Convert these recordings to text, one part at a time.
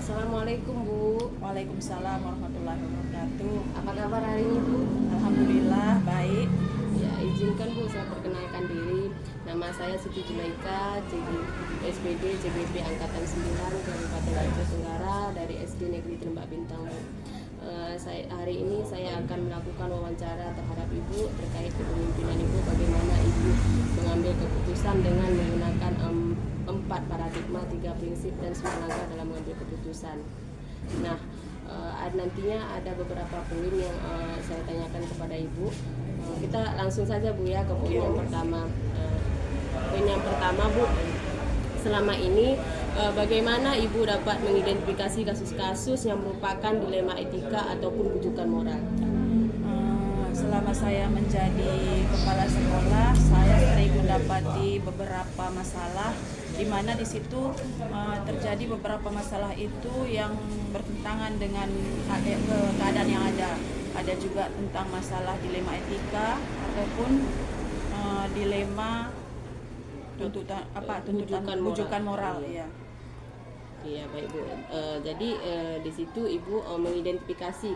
Assalamualaikum Bu. Waalaikumsalam warahmatullahi wabarakatuh. Apa kabar hari ini Bu? Alhamdulillah baik. Ya, izinkan Bu saya perkenalkan diri. Nama saya Siti Julaika, SPD CBP Angkatan 9 Kabupaten Aceh Tenggara dari SD Negeri Tembak Bintang Bu. Hari ini saya akan melakukan wawancara terhadap Ibu terkait kepemimpinan Ibu, bagaimana Ibu mengambil keputusan dengan menggunakan 4 paradigma, 3 prinsip dan 9 langkah dalam mengambil keputusan. Nah, nantinya ada beberapa poin yang saya tanyakan kepada Ibu. Kita langsung saja Bu ya ke poin yang pertama. Poin yang pertama Bu, selama ini bagaimana Ibu dapat mengidentifikasi kasus-kasus yang merupakan dilema etika ataupun rujukan moral? Selama saya menjadi kepala sekolah, saya sering mendapati beberapa masalah di mana di situ terjadi beberapa masalah itu yang bertentangan dengan keadaan yang ada. Ada juga tentang masalah dilema etika ataupun dilema rujukan moral ya. Iya baik Bu. Jadi di situ Ibu mengidentifikasi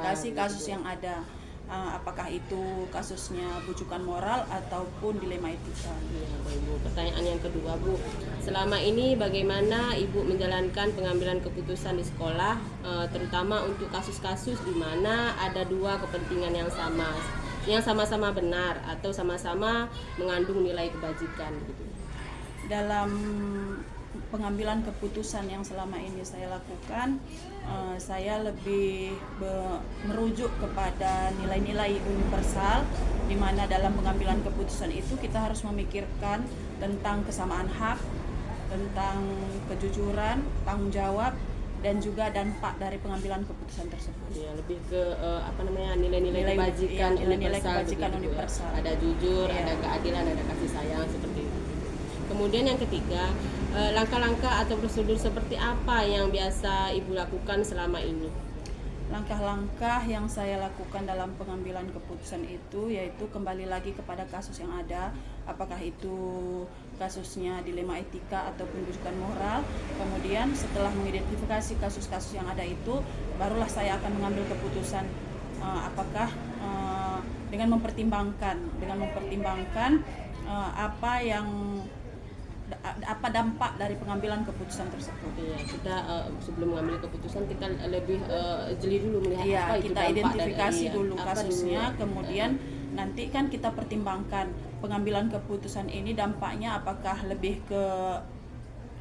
kasus-kasus yang ada. Apakah itu kasusnya rujukan moral ataupun dilema etika. Iya baik Bu. Pertanyaan yang kedua Bu, selama ini bagaimana Ibu menjalankan pengambilan keputusan di sekolah, terutama untuk kasus-kasus di mana ada dua kepentingan yang sama-sama benar atau sama-sama mengandung nilai kebajikan gitu. Dalam pengambilan keputusan yang selama ini saya lakukan, saya lebih merujuk kepada nilai-nilai universal, di mana dalam pengambilan keputusan itu kita harus memikirkan tentang kesamaan hak, tentang kejujuran, tanggung jawab, dan juga dampak dari pengambilan keputusan tersebut. Ya, lebih ke nilai-nilai kebajikan, nilai-nilai kebajikan universal. Ada jujur, ada keadilan, ada kasih sayang seperti itu. Kemudian yang ketiga, langkah-langkah atau prosedur seperti apa yang biasa Ibu lakukan selama ini? Langkah-langkah yang saya lakukan dalam pengambilan keputusan itu yaitu kembali lagi kepada kasus yang ada, apakah itu kasusnya dilema etika ataupun rujukan moral. Kemudian setelah mengidentifikasi kasus-kasus yang ada itu, barulah saya akan mengambil keputusan apakah dengan mempertimbangkan apa dampak dari pengambilan keputusan tersebut. Iya, kita sebelum mengambil keputusan kita lebih jeli dulu melihat apa itu kita dampak identifikasi dari, dulu kasusnya, kemudian nanti kan kita pertimbangkan pengambilan keputusan ini dampaknya apakah lebih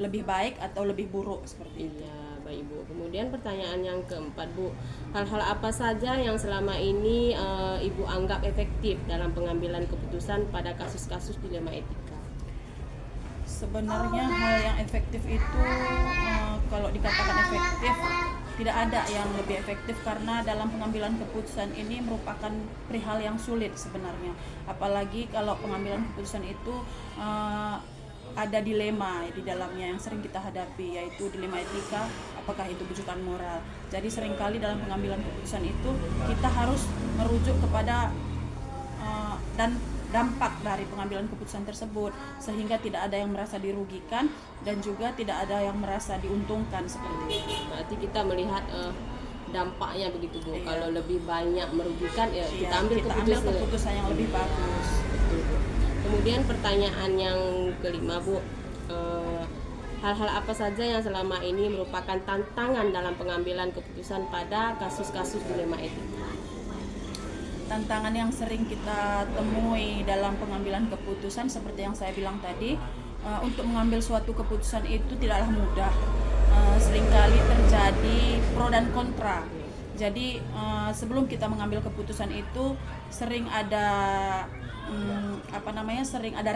baik atau lebih buruk seperti itu. Iya, Baik Ibu. Kemudian pertanyaan yang keempat Bu, hal-hal apa saja yang selama ini Ibu anggap efektif dalam pengambilan keputusan pada kasus-kasus dilema etika? Sebenarnya hal yang efektif itu kalau dikatakan efektif, tidak ada yang lebih efektif karena dalam pengambilan keputusan ini merupakan perihal yang sulit sebenarnya. Apalagi kalau pengambilan keputusan itu ada dilema di dalamnya yang sering kita hadapi, yaitu dilema etika, apakah itu rujukan moral. Jadi seringkali dalam pengambilan keputusan itu kita harus merujuk kepada dan dampak dari pengambilan keputusan tersebut, sehingga tidak ada yang merasa dirugikan dan juga tidak ada yang merasa diuntungkan seperti itu. Berarti kita melihat dampaknya begitu Bu. Iya. Kalau lebih banyak merugikan ya kita ambil keputusan yang lebih bagus. Betul, Bu. Kemudian pertanyaan yang kelima Bu, hal-hal apa saja yang selama ini merupakan tantangan dalam pengambilan keputusan pada kasus-kasus dilema etika? Tantangan yang sering kita temui dalam pengambilan keputusan seperti yang saya bilang tadi, untuk mengambil suatu keputusan itu tidaklah mudah. Seringkali terjadi pro dan kontra. Jadi sebelum kita mengambil keputusan itu sering ada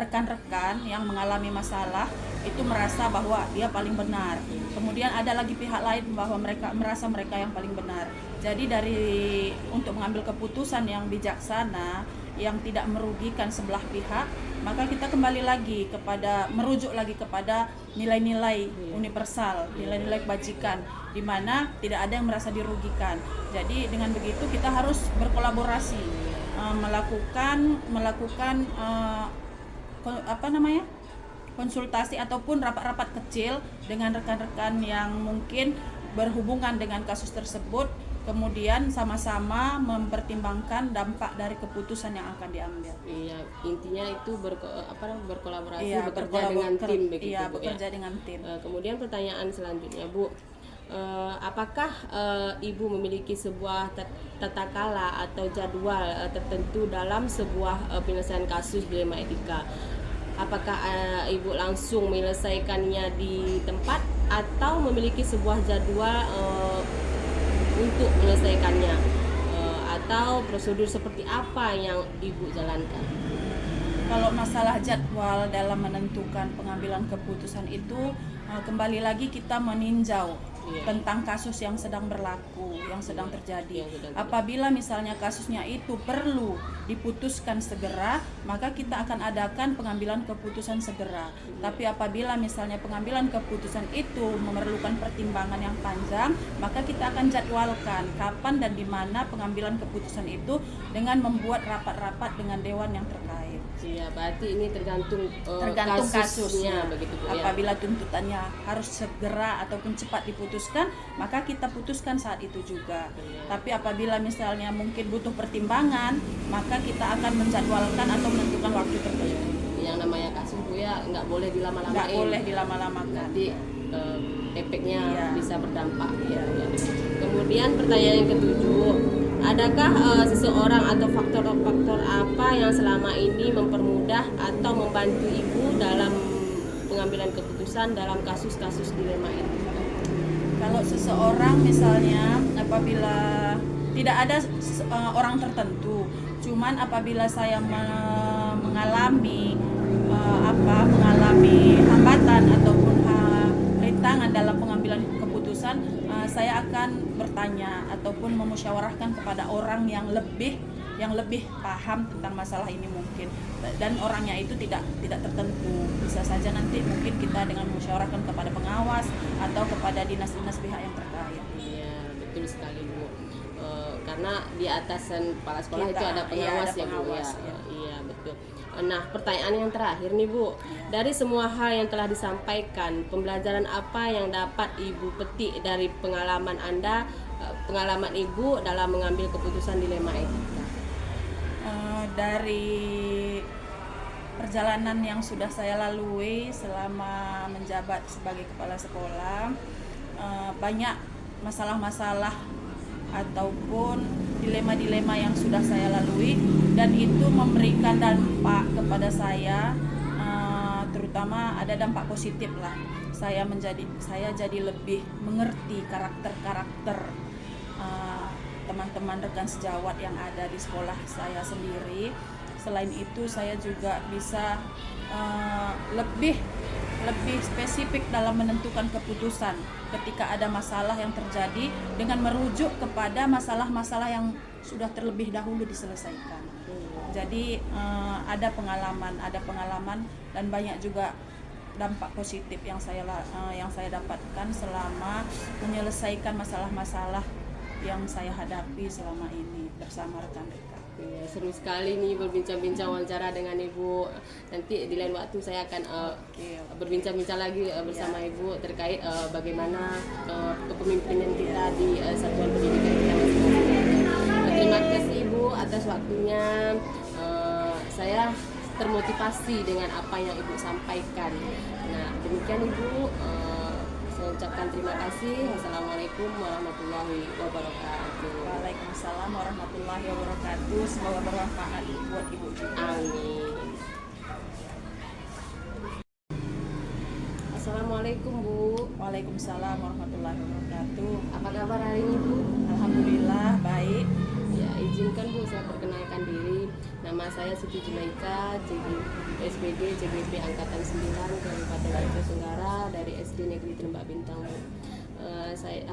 rekan-rekan yang mengalami masalah itu merasa bahwa dia paling benar. Kemudian ada lagi pihak lain bahwa mereka merasa mereka yang paling benar. Jadi untuk mengambil keputusan yang bijaksana yang tidak merugikan sebelah pihak, maka kita merujuk lagi kepada nilai-nilai universal, nilai-nilai kebajikan, di mana tidak ada yang merasa dirugikan. Jadi dengan begitu kita harus berkolaborasi, melakukan konsultasi ataupun rapat-rapat kecil dengan rekan-rekan yang mungkin berhubungan dengan kasus tersebut, kemudian sama-sama mempertimbangkan dampak dari keputusan yang akan diambil. Iya, intinya itu berkolaborasi, Iya, bekerja dengan tim begitu, iya, Bu, bekerja ya. dengan tim. Kemudian pertanyaan selanjutnya, Bu, apakah Ibu memiliki sebuah tata kala atau jadwal tertentu dalam sebuah penyelesaian kasus dilema etika? Apakah Ibu langsung menyelesaikannya di tempat atau memiliki sebuah jadwal untuk menyelesaikannya, atau prosedur seperti apa yang Ibu jalankan? Kalau masalah jadwal dalam menentukan pengambilan keputusan itu, kembali lagi kita meninjau tentang kasus yang sedang berlaku, yang sedang terjadi. Apabila misalnya kasusnya itu perlu diputuskan segera, maka kita akan adakan pengambilan keputusan segera. Tapi apabila misalnya pengambilan keputusan itu memerlukan pertimbangan yang panjang, maka kita akan jadwalkan kapan dan di mana pengambilan keputusan itu dengan membuat rapat-rapat dengan dewan yang terkait. Iya, berarti ini tergantung kasusnya begitu, Bu, ya. Apabila tuntutannya harus segera ataupun cepat diputuskan, maka kita putuskan saat itu juga. Tapi apabila misalnya mungkin butuh pertimbangan, maka kita akan menjadwalkan atau menentukan waktu tertentu. Yang namanya kasus, Bu, ya, nggak boleh dilama-lamain. Nggak boleh dilama-lamakan. Nanti efeknya Iya. bisa berdampak. Iya. Kemudian pertanyaan yang ketujuh, adakah seseorang atau faktor-faktor apa yang selama ini mempermudah atau membantu Ibu dalam pengambilan keputusan dalam kasus-kasus dilema ini? Kalau seseorang misalnya apabila tidak ada orang tertentu, cuman apabila saya mengalami hambatan ataupun rintangan dalam pengambilan keputusan, saya akan bertanya ataupun memusyawarahkan kepada orang yang lebih paham tentang masalah ini mungkin, dan orangnya itu tidak tertentu. Bisa saja nanti mungkin kita dengan memusyawarahkan kepada pengawas atau kepada dinas-dinas pihak yang terkait. Iya, betul sekali, Bu. Karena di atasan kepala sekolah itu ada pengawas, ada pengawas, ya. Iya, betul. Nah, pertanyaan yang terakhir nih, Bu. Dari semua hal yang telah disampaikan, pembelajaran apa yang dapat Ibu petik dari pengalaman Anda, pengalaman Ibu dalam mengambil keputusan dilema etika? Dari perjalanan yang sudah saya lalui selama menjabat sebagai kepala sekolah, banyak masalah-masalah ataupun dilema-dilema yang sudah saya lalui, dan itu memberikan dampak kepada saya, terutama ada dampak positif lah. Saya jadi lebih mengerti karakter-karakter teman-teman rekan sejawat yang ada di sekolah saya sendiri. Selain itu saya juga bisa lebih spesifik dalam menentukan keputusan ketika ada masalah yang terjadi dengan merujuk kepada masalah-masalah yang sudah terlebih dahulu diselesaikan. Jadi ada pengalaman dan banyak juga dampak positif yang saya dapatkan selama menyelesaikan masalah-masalah yang saya hadapi selama ini bersama rekan-rekan. Ya, seru sekali nih berbincang-bincang wawancara dengan Ibu. Nanti di lain waktu saya akan berbincang-bincang lagi bersama Ibu terkait bagaimana kepemimpinan kita di satuan pendidikan kita masing-masing. Terima kasih Ibu atas waktunya. Saya termotivasi dengan apa yang Ibu sampaikan. Nah, demikian Ibu. Saya ucapkan terima kasih. Wassalamualaikum warahmatullahi wabarakatuh. Waalaikumsalam warahmatullahi wabarakatuh. Semoga bermanfaat buat Ibu juga. Amin. Assalamualaikum Bu. Waalaikumsalam warahmatullahi wabarakatuh. Apa kabar hari ini Bu? Alhamdulillah baik. Ya, izinkan Bu saya perkenalkan diri. Nama saya Siti Julaika, SPD CBP Angkatan 9 Kabupaten Aceh Tenggara dari SD Negeri Lembak Bintang.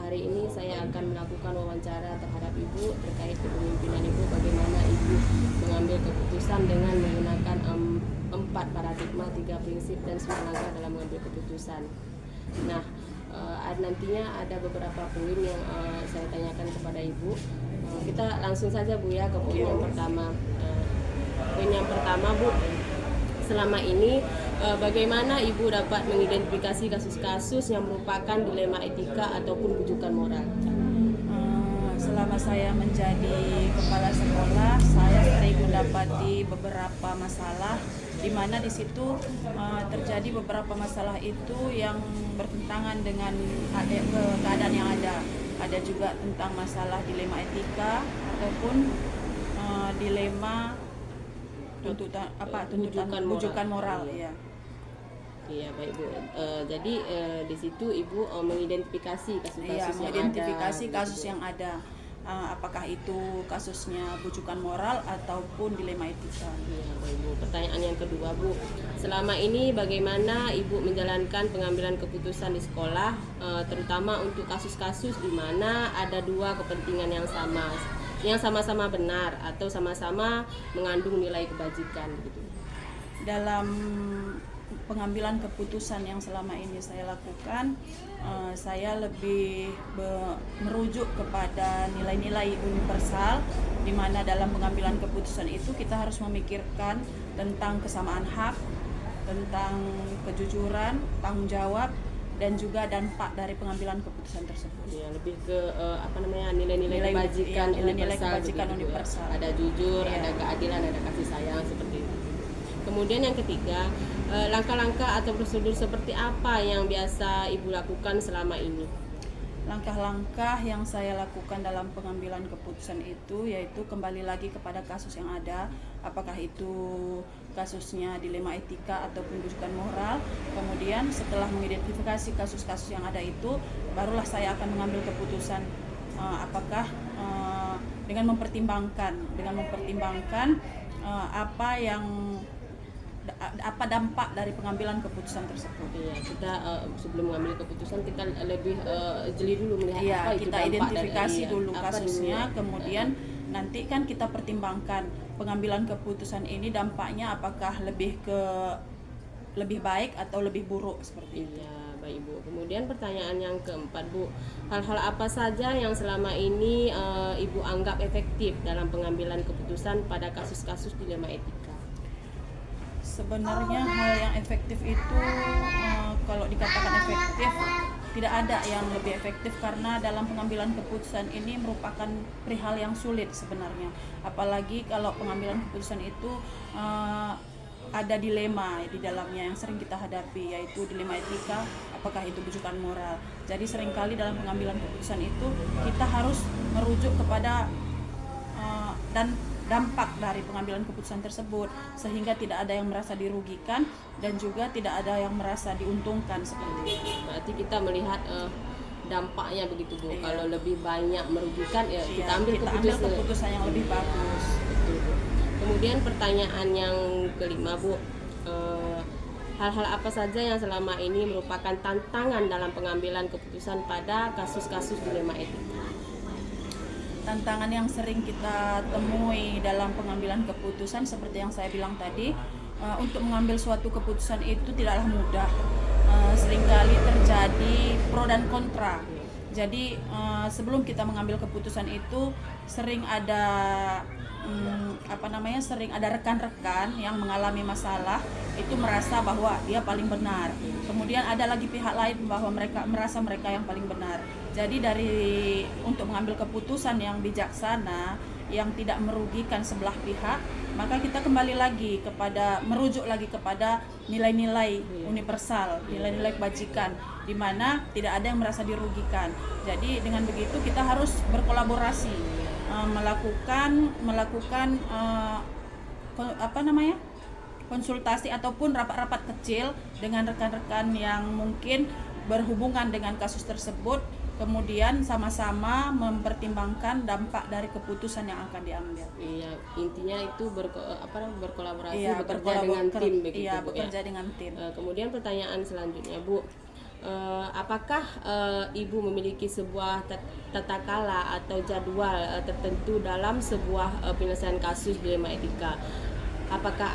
Hari ini saya akan melakukan wawancara terhadap Ibu terkait kepemimpinan Ibu, bagaimana Ibu mengambil keputusan dengan menggunakan 4 paradigma, 3 prinsip dan 9 langkah dalam mengambil keputusan. Nah, nantinya ada beberapa poin yang saya tanyakan kepada Ibu. Kita langsung saja Bu ya ke poin yang pertama. Poin yang pertama Bu, selama ini bagaimana Ibu dapat mengidentifikasi kasus-kasus yang merupakan dilema etika ataupun rujukan moral? Selama saya menjadi kepala sekolah, saya sering mendapati beberapa masalah di mana di situ terjadi beberapa masalah itu yang bertentangan dengan keadaan yang ada. Ada juga tentang masalah dilema etika ataupun dilema rujukan moral ya. Iya baik Bu. Jadi di situ Ibu mengidentifikasi kasus-kasus yang mengidentifikasi ada. kasus yang ada. Apakah itu kasusnya rujukan moral ataupun dilema etika. Iya baik Bu. Pertanyaan yang kedua Bu. Selama ini bagaimana Ibu menjalankan pengambilan keputusan di sekolah, terutama untuk kasus-kasus di mana ada dua kepentingan yang sama-sama benar atau sama-sama mengandung nilai kebajikan gitu. Dalam pengambilan keputusan yang selama ini saya lakukan, saya lebih merujuk kepada nilai-nilai universal, di mana dalam pengambilan keputusan itu kita harus memikirkan tentang kesamaan hak, tentang kejujuran, tanggung jawab, dan juga dampak dari pengambilan keputusan tersebut. Ya, lebih ke nilai-nilai kebajikan universal. Ada jujur, ada keadilan, ada kasih sayang seperti itu. Kemudian yang ketiga, langkah-langkah atau prosedur seperti apa yang biasa Ibu lakukan selama ini? Langkah-langkah yang saya lakukan dalam pengambilan keputusan itu yaitu kembali lagi kepada kasus yang ada, apakah itu kasusnya dilema etika ataupun rujukan moral. Kemudian setelah mengidentifikasi kasus-kasus yang ada itu, barulah saya akan mengambil keputusan apakah dengan mempertimbangkan apa dampak dari pengambilan keputusan tersebut. Iya, kita sebelum mengambil keputusan kita lebih jeli dulu melihat apa itu kita dampak identifikasi dari, dulu kasusnya, kemudian nanti kan kita pertimbangkan pengambilan keputusan ini dampaknya apakah lebih baik atau lebih buruk seperti itu. Iya, baik Ibu. Kemudian pertanyaan yang keempat Bu, hal-hal apa saja yang selama ini Ibu anggap efektif dalam pengambilan keputusan pada kasus-kasus dilema etika? Sebenarnya hal yang efektif itu kalau dikatakan efektif, tidak ada yang lebih efektif karena dalam pengambilan keputusan ini merupakan perihal yang sulit sebenarnya. Apalagi kalau pengambilan keputusan itu ada dilema di dalamnya yang sering kita hadapi, yaitu dilema etika, apakah itu rujukan moral. Jadi seringkali dalam pengambilan keputusan itu kita harus merujuk kepada dan dampak dari pengambilan keputusan tersebut, sehingga tidak ada yang merasa dirugikan dan juga tidak ada yang merasa diuntungkan seperti itu. Berarti kita melihat dampaknya begitu Bu. Iya. Kalau lebih banyak merugikan ya kita ambil keputusan yang lebih bagus. Betul, Bu. Kemudian pertanyaan yang kelima Bu, hal-hal apa saja yang selama ini merupakan tantangan dalam pengambilan keputusan pada kasus-kasus dilema etika? Tantangan yang sering kita temui dalam pengambilan keputusan seperti yang saya bilang tadi, untuk mengambil suatu keputusan itu tidaklah mudah. Seringkali terjadi pro dan kontra. Jadi sebelum kita mengambil keputusan itu sering ada sering ada rekan-rekan yang mengalami masalah itu merasa bahwa dia paling benar. Kemudian ada lagi pihak lain bahwa mereka merasa mereka yang paling benar. Jadi untuk mengambil keputusan yang bijaksana yang tidak merugikan sebelah pihak, maka kita kembali lagi merujuk lagi kepada nilai-nilai universal, nilai-nilai kebajikan, di mana tidak ada yang merasa dirugikan. Jadi dengan begitu kita harus berkolaborasi, melakukan konsultasi ataupun rapat-rapat kecil dengan rekan-rekan yang mungkin berhubungan dengan kasus tersebut. Kemudian sama-sama mempertimbangkan dampak dari keputusan yang akan diambil. Iya, intinya itu berkolaborasi, Iya, bekerja dengan tim begitu iya, Bu. Bekerja dengan tim. Kemudian pertanyaan selanjutnya Bu, apakah Ibu memiliki sebuah tata kala atau jadwal tertentu dalam sebuah penyelesaian kasus dilema etika? Apakah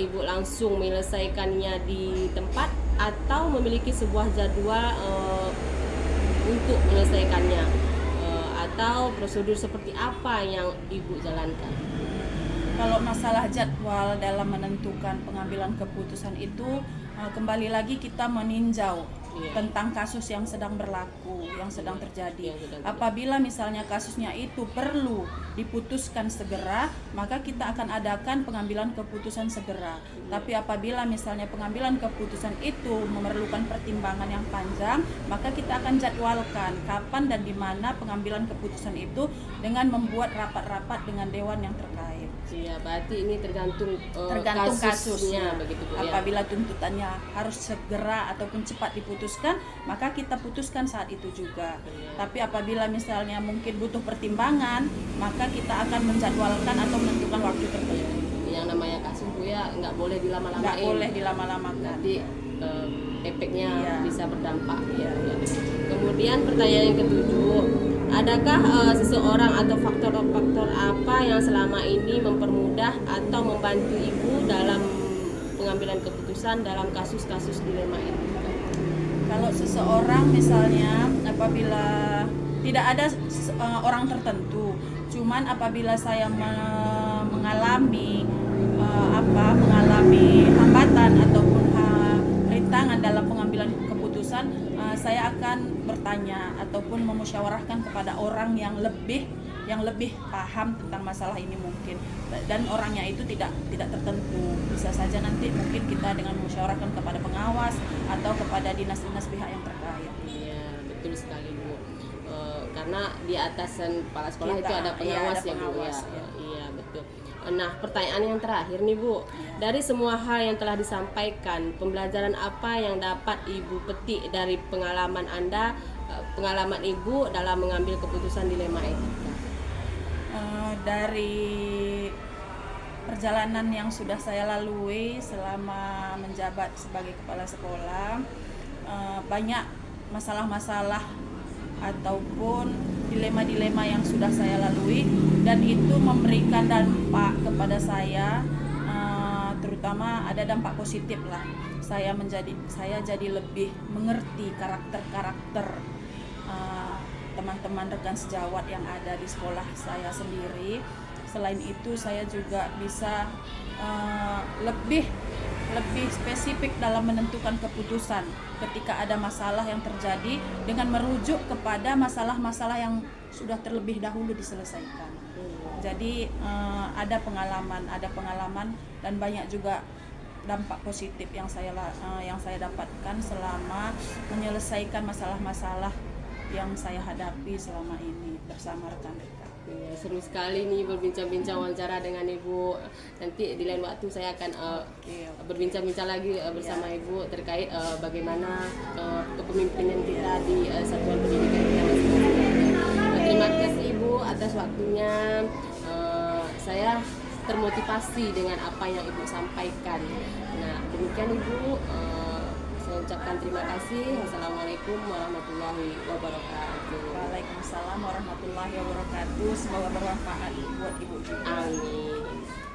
Ibu langsung menyelesaikannya di tempat atau memiliki sebuah jadwal untuk menyelesaikannya, atau prosedur seperti apa yang Ibu jalankan? Kalau masalah jadwal dalam menentukan pengambilan keputusan itu kembali lagi kita meninjau Iya. tentang kasus yang sedang berlaku, yang sedang terjadi. Yang sedang terjadi. Apabila misalnya kasusnya itu perlu diputuskan segera, maka kita akan adakan pengambilan keputusan segera. Tapi apabila misalnya pengambilan keputusan itu memerlukan pertimbangan yang panjang, maka kita akan jadwalkan kapan dan di mana pengambilan keputusan itu dengan membuat rapat-rapat dengan dewan yang terkait. Iya, berarti ini tergantung Tergantung kasusnya kasusnya. begitu Bu ya. Apabila tuntutannya harus segera ataupun cepat diputuskan, maka kita putuskan saat itu juga. Iya. Tapi apabila misalnya mungkin butuh pertimbangan, maka kita akan menjadwalkan atau menentukan waktu tertentu. Yang namanya kasus Bu ya nggak boleh dilama-lamain. Nggak boleh dilama-lamakan. Nanti efeknya Iya. bisa berdampak. Iya. Ya. Kemudian pertanyaan yang ketujuh, adakah seseorang atau faktor-faktor apa yang selama ini mempermudah atau membantu Ibu dalam pengambilan keputusan dalam kasus-kasus dilema ini? Kalau seseorang misalnya apabila tidak ada orang tertentu, cuman apabila saya mengalami mengalami hambatan ataupun rintangan dalam pengambilan keputusan, saya akan bertanya ataupun memusyawarahkan kepada orang yang lebih paham tentang masalah ini mungkin, dan orangnya itu tidak tertentu, bisa saja nanti mungkin kita dengan memusyawarahkan kepada pengawas atau kepada dinas-dinas pihak yang terkait. Iya, betul sekali Bu. Karena di atasan kepala sekolah itu ada pengawas, ada pengawas, ya Bu. ya. Iya, betul. Nah, pertanyaan yang terakhir nih Bu. Dari semua hal yang telah disampaikan, pembelajaran apa yang dapat Ibu petik dari pengalaman Anda, pengalaman Ibu dalam mengambil keputusan dilema etika? Dari perjalanan yang sudah saya lalui selama menjabat sebagai kepala sekolah, banyak masalah-masalah ataupun dilema-dilema yang sudah saya lalui, dan itu memberikan dampak kepada saya, terutama ada dampak positif lah. Saya jadi lebih mengerti karakter-karakter teman-teman rekan sejawat yang ada di sekolah saya sendiri. Selain itu saya juga bisa lebih spesifik dalam menentukan keputusan ketika ada masalah yang terjadi dengan merujuk kepada masalah-masalah yang sudah terlebih dahulu diselesaikan. Jadi ada pengalaman dan banyak juga dampak positif yang saya dapatkan selama menyelesaikan masalah-masalah yang saya hadapi selama ini bersama rekan-rekan. Ya, seru sekali nih berbincang-bincang wawancara dengan Ibu. Nanti di lain waktu saya akan berbincang-bincang lagi bersama Ibu terkait bagaimana kepemimpinan kita di satuan pendidikan kita masing-masing. Terima kasih Ibu atas waktunya. Saya termotivasi dengan apa yang Ibu sampaikan. Nah, demikian Ibu. Saya ucapkan terima kasih. Wassalamualaikum warahmatullahi wabarakatuh. Waalaikumsalam warahmatullahi wabarakatuh. Semoga bermanfaat buat Ibu juga. Amin.